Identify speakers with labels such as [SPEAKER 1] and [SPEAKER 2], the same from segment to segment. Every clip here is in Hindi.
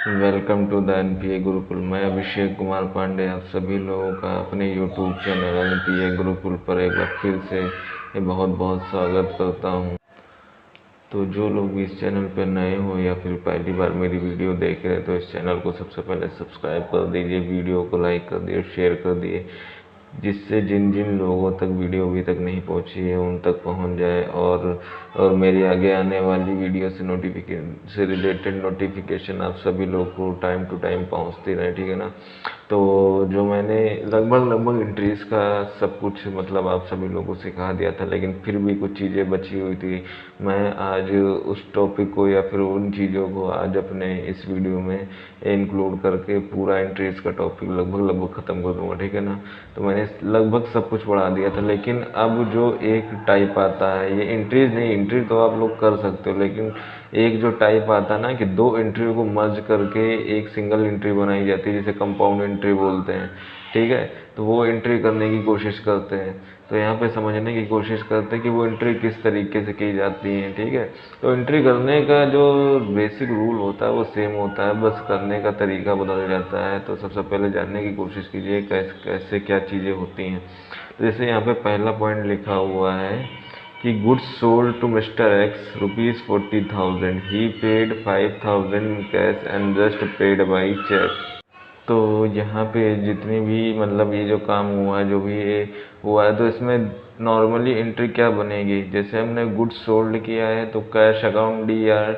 [SPEAKER 1] Welcome to the NPA Gurukul. मैं अभिषेक कुमार पांडे आप सभी लोगों का अपने यूट्यूब चैनल एनपीए गुरुकुल पर एक बार फिर से बहुत बहुत स्वागत करता हूं। तो जो लोग भी इस चैनल पर नए हो या फिर पहली बार मेरी वीडियो देख रहे हैं तो इस चैनल को सबसे पहले सब्सक्राइब कर दीजिए, वीडियो को लाइक कर दिए, शेयर कर दिए, जिससे जिन जिन लोगों तक वीडियो अभी तक नहीं पहुंची है उन तक पहुंच जाए और मेरी आगे आने वाली वीडियो से रिलेटेड नोटिफिकेशन आप सभी लोग को टाइम टू टाइम पहुंचती रहे, ठीक है ना। तो जो मैंने लगभग इंट्रीज का सब कुछ मतलब आप सभी लोगों को सिखा दिया था, लेकिन फिर भी कुछ चीज़ें बची हुई थी। मैं आज उस टॉपिक को या फिर उन चीज़ों को आज अपने इस वीडियो में इंक्लूड करके पूरा एंट्रीज का टॉपिक लगभग ख़त्म कर दूंगा, ठीक है ना। तो मैंने लगभग सब कुछ पढ़ा दिया था, लेकिन अब जो एक टाइप आता है, ये एंट्रीज नहीं, एंट्री तो आप लोग कर सकते हो, लेकिन एक जो टाइप आता है ना कि दो एंट्री को मर्ज करके एक सिंगल एंट्री बनाई जाती है, जिसे कंपाउंड एंट्री बोलते हैं, ठीक है। तो वो एंट्री करने की कोशिश करते हैं। तो यहाँ पे समझने की कोशिश करते हैं कि वो एंट्री किस तरीके से की जाती है, ठीक है। तो एंट्री करने का जो बेसिक रूल होता है वो सेम होता है, बस करने का तरीका बदल जाता है। तो सबसे पहले जानने की कोशिश कीजिए कैसे कैसे क्या चीज़ें होती हैं। तो जैसे यहाँ पे पहला पॉइंट लिखा हुआ है कि goods sold to mister X ₹40,000, he paid 5,000 in cash and just paid by cheque. तो यहाँ पे जितनी भी मतलब ये जो काम हुआ है, जो भी ये हुआ है, तो इसमें नॉर्मली एंट्री क्या बनेगी। जैसे हमने गुड्स सोल्ड किया है तो cash account DR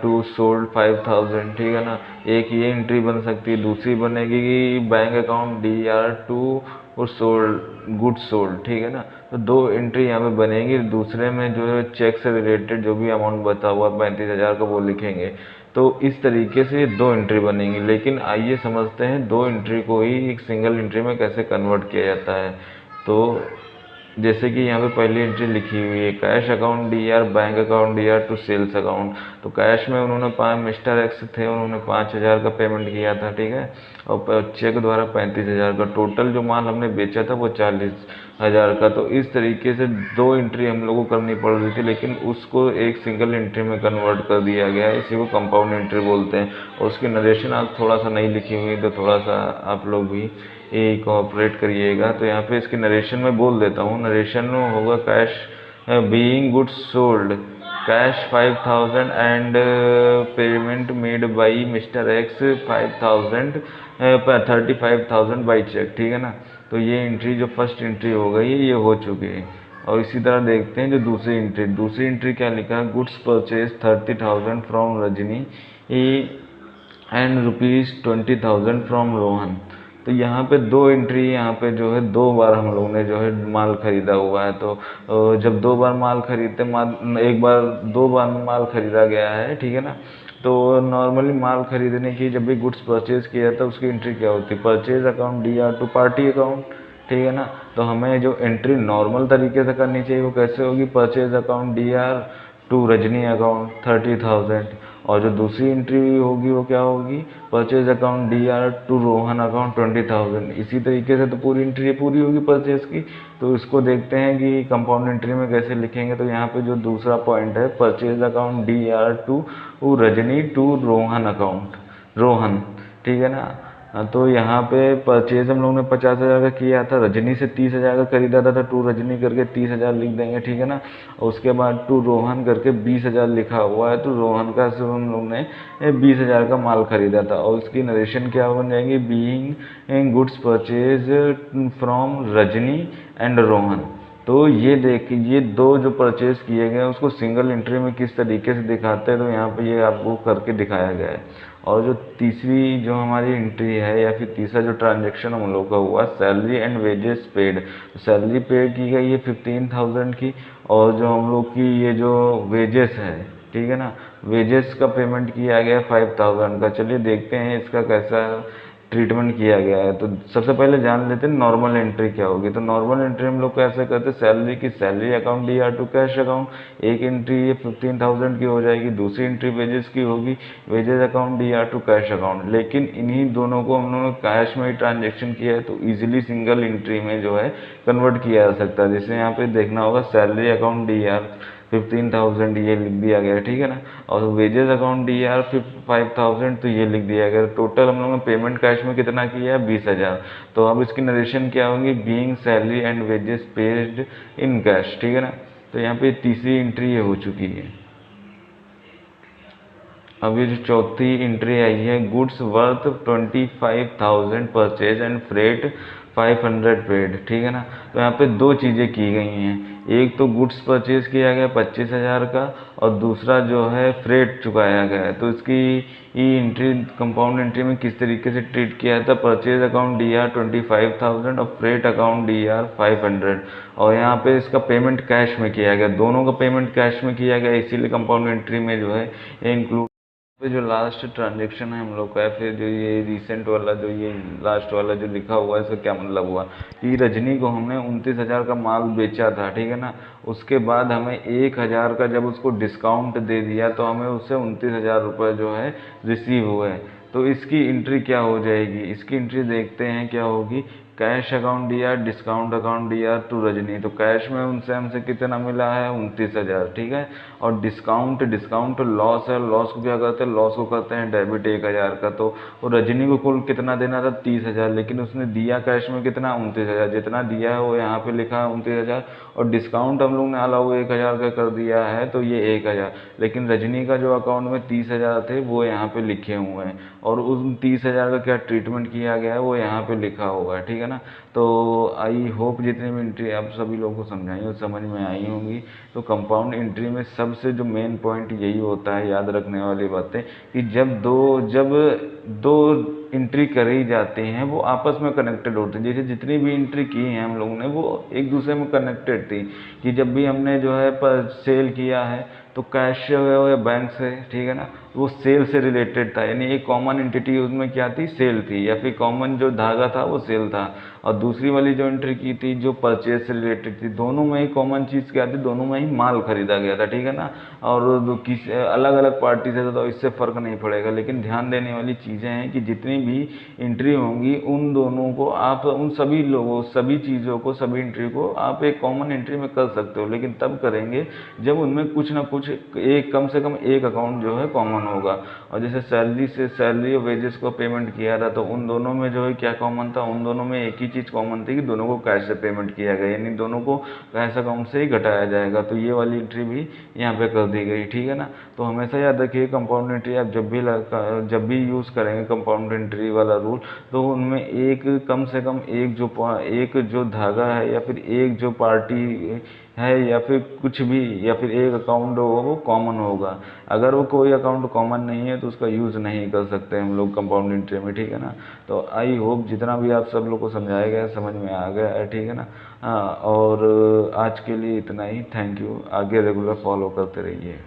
[SPEAKER 1] to sold 5,000, ठीक है ना। एक ये एंट्री बन सकती है। दूसरी बनेगी कि बैंक अकाउंट DR टू और सोल्ड गुड्स सोल्ड, ठीक है ना। तो दो एंट्री यहाँ पे बनेगी। दूसरे में जो चेक से रिलेटेड जो भी अमाउंट बता हुआ 35,000 का वो लिखेंगे। तो इस तरीके से दो एंट्री बनेंगी। लेकिन आइए समझते हैं दो एंट्री को ही एक सिंगल एंट्री में कैसे कन्वर्ट किया जाता है। तो जैसे कि यहाँ पे पहली एंट्री लिखी हुई है cash account DR bank account DR to sales account. तो कैश में उन्होंने मिस्टर एक्स थे, उन्होंने 5,000 का पेमेंट किया था, ठीक है। और चेक द्वारा 35,000 का। टोटल जो माल हमने बेचा था वो 40,000 का। तो इस तरीके से दो एंट्री हम लोग को करनी पड़ रही थी, लेकिन उसको एक सिंगल एंट्री में कन्वर्ट कर दिया गया है। इसी को कंपाउंड एंट्री बोलते हैं। और उसकी नरेशन आज थोड़ा सा नहीं लिखी हुई, तो थोड़ा सा आप लोग भी ये कोऑपरेट करिएगा। तो यहाँ पे इसकी नरेशन में बोल देता हूँ। नरेशन में होगा cash being goods sold cash 5,000 and payment made by mister X 5,000 35,000 by cheque, ठीक है ना। तो ये एंट्री जो फर्स्ट एंट्री हो गई ये हो चुकी है। और इसी तरह देखते हैं जो दूसरी एंट्री क्या लिखा है, goods purchase 30,000 from Rajni and ₹20,000 from Rohan. तो यहाँ पे दो एंट्री, यहाँ पे जो है दो बार हम लोगों ने जो है माल खरीदा हुआ है। तो जब दो बार माल खरीदते एक बार दो बार माल खरीदा गया है, ठीक है ना। तो नॉर्मली माल खरीदने की जब भी गुड्स परचेज किया था उसकी एंट्री क्या होती है, purchase account DR to party account, ठीक है ना। तो हमें जो एंट्री नॉर्मल तरीके से करनी चाहिए वो कैसे होगी, purchase account DR to Rajni account 30,000। और जो दूसरी एंट्री होगी वो क्या होगी, purchase account DR to Rohan account 20,000। इसी तरीके से तो पूरी एंट्री पूरी होगी परचेज की। तो इसको देखते हैं कि कंपाउंड एंट्री में कैसे लिखेंगे। तो यहाँ पे जो दूसरा पॉइंट है purchase account DR to Rajni to Rohan account Rohan, ठीक है ना। तो यहाँ पे परचेज हम लोगों ने 50,000 का किया था, रजनी से 30,000 का खरीदा था। तो टू रजनी करके 30,000 लिख देंगे, ठीक है ना। और उसके बाद टू रोहन करके 20,000 लिखा हुआ है। तो रोहन का सिर्फ हम लोग ने 20,000 का माल खरीदा था। और उसकी नरेशन क्या बन जाएगी, being goods purchase from Rajni and Rohan. तो ये देखिए ये दो जो परचेज किए गए हैं उसको सिंगल एंट्री में किस तरीके से दिखाते हैं। तो यहाँ पे ये आपको करके दिखाया गया है। और जो तीसरी जो हमारी एंट्री है या फिर तीसरा जो ट्रांजेक्शन हम लोग का हुआ, salary and wages paid. Salary paid की गई है 15,000 की। और जो हम लोग की ये जो वेजेस है, ठीक है ना, वेजेस का पेमेंट किया गया 5,000 का। चलिए देखते हैं इसका कैसा ट्रीटमेंट किया गया है। तो सबसे पहले जान लेते हैं नॉर्मल एंट्री क्या होगी। तो नॉर्मल एंट्री हम लोग कैसे करते हैं, सैलरी की salary account DR to cash account. एक एंट्री ये 15,000 की हो जाएगी। दूसरी एंट्री वेजेस की होगी, wages account DR to cash account. लेकिन इन्हीं दोनों को हम लोगों ने कैश में ही ट्रांजेक्शन किया है तो ईजिली सिंगल एंट्री में जो है कन्वर्ट किया जा सकता है। जैसे यहाँ पे देखना होगा सैलरी अकाउंट DR 15,000 ये लिख दिया गया, ठीक है ना। और वेजेस अकाउंट DAR 5,000 तो ये लिख दिया गया। टोटल हम लोगों ने पेमेंट कैश में कितना किया है, 20,000। तो अब इसकी नरेशन क्या होगी, being salary and wages paid in cash, ठीक है ना। तो यहाँ पे तीसरी एंट्री ये हो चुकी है। अब ये जो चौथी एंट्री आई है, goods worth 25,000 purchase and freight 500 paid, ठीक है ना। तो यहाँ पे दो चीज़ें की गई हैं, एक तो गुड्स परचेज किया गया 25,000 का, और दूसरा जो है फ्रेट चुकाया गया है। तो इसकी ये एंट्री कंपाउंड एंट्री में किस तरीके से ट्रीट किया था, परचेज अकाउंट DAR 25,000 और फ्रेट अकाउंट DAR 500, और यहाँ पे इसका पेमेंट कैश में किया गया, दोनों का पेमेंट कैश में किया गया, इसीलिए कंपाउंड एंट्री में जो है ये इंक्लूड पे जो लास्ट ट्रांजेक्शन है हम लोग का, फिर जो ये रिसेंट वाला जो ये लास्ट वाला जो लिखा हुआ है, इसका क्या मतलब हुआ कि रजनी को हमने 29,000 का माल बेचा था, ठीक है ना। उसके बाद हमें 1,000 का जब उसको डिस्काउंट दे दिया तो हमें उससे 29,000 रुपये जो है रिसीव हुए। तो इसकी एंट्री क्या हो जाएगी, इसकी एंट्री देखते हैं क्या होगी, cash account DAR discount account DAR to Rajni. तो कैश में उनसे हमसे कितना मिला है, 29,000, ठीक है। और डिस्काउंट लॉस है, लॉस को क्या करते हैं, लॉस को करते हैं डेबिट 1,000 का। तो रजनी को कुल कितना देना था, 30,000, लेकिन उसने दिया कैश में कितना, 29,000। जितना दिया है वो यहाँ पे लिखा है 29,000, और डिस्काउंट हम लोग ने अलाउ 1,000 का कर दिया है, तो ये 1,000। लेकिन रजनी का जो अकाउंट में 30,000 थे वो यहाँ पे लिखे हुए हैं, और उन 30,000 का क्या ट्रीटमेंट किया गया है वो यहाँ पे लिखा हुआ है, ठीक है ना। तो आई होप जितनी भी एंट्री आप सभी लोगों को समझाई और समझ में आई होंगी। तो कंपाउंड एंट्री में सबसे जो मेन पॉइंट यही होता है, याद रखने वाली बातें, कि जब दो एंट्री करी जाती हैं वो आपस में कनेक्टेड होती हैं। जैसे जितनी भी एंट्री की हैं हम लोगों ने वो एक दूसरे में कनेक्टेड थी, कि जब भी हमने जो है पर सेल किया है तो कैश से हो या बैंक से, ठीक है ना, वो सेल से रिलेटेड था। यानी एक कॉमन एंटिटी उसमें क्या थी, सेल थी, या फिर कॉमन जो धागा था वो सेल था। और दूसरी वाली जो एंट्री की थी जो परचेज से रिलेटेड थी, दोनों में ही कॉमन चीज़ क्या थी, दोनों में ही माल खरीदा गया था, ठीक है ना। और किस अलग अलग पार्टी से तो इससे फ़र्क नहीं पड़ेगा, लेकिन ध्यान देने वाली चीज़ें हैं कि जितनी भी एंट्री होंगी उन दोनों को आप, उन सभी लोगों, सभी चीज़ों को, सभी एंट्री को आप एक कॉमन एंट्री में कर सकते हो, लेकिन तब करेंगे जब उनमें कुछ ना कुछ एक, कम से कम एक अकाउंट जो है कॉमन होगा। और जैसे सैलरी और वेजेस को पेमेंट किया था, तो उन दोनों में जो है क्या कॉमन था, उन दोनों में एक ही चीज़ कॉमन थी कि दोनों को कैश से पेमेंट किया गया, यानी दोनों को कैश अकाउंट से ही घटाया जाएगा। तो ये वाली एंट्री भी यहाँ पे कर दी गई, ठीक है ना। तो हमेशा याद रखिए कंपाउंड एंट्री आप जब भी यूज़ करेंगे कंपाउंड एंट्री वाला रूल, तो उनमें एक, कम से कम एक जो धागा है या फिर एक जो पार्टी है या फिर कुछ भी, या फिर एक अकाउंट होगा वो कॉमन होगा। अगर वो कोई अकाउंट कॉमन नहीं है तो उसका यूज़ नहीं कर सकते हम लोग कंपाउंड एंट्री में, ठीक है ना। तो आई होप जितना भी आप सब लोग को समझाया गया समझ में आ गया है, ठीक है ना। हाँ, और आज के लिए इतना ही, थैंक यू। आगे रेगुलर फॉलो करते रहिए।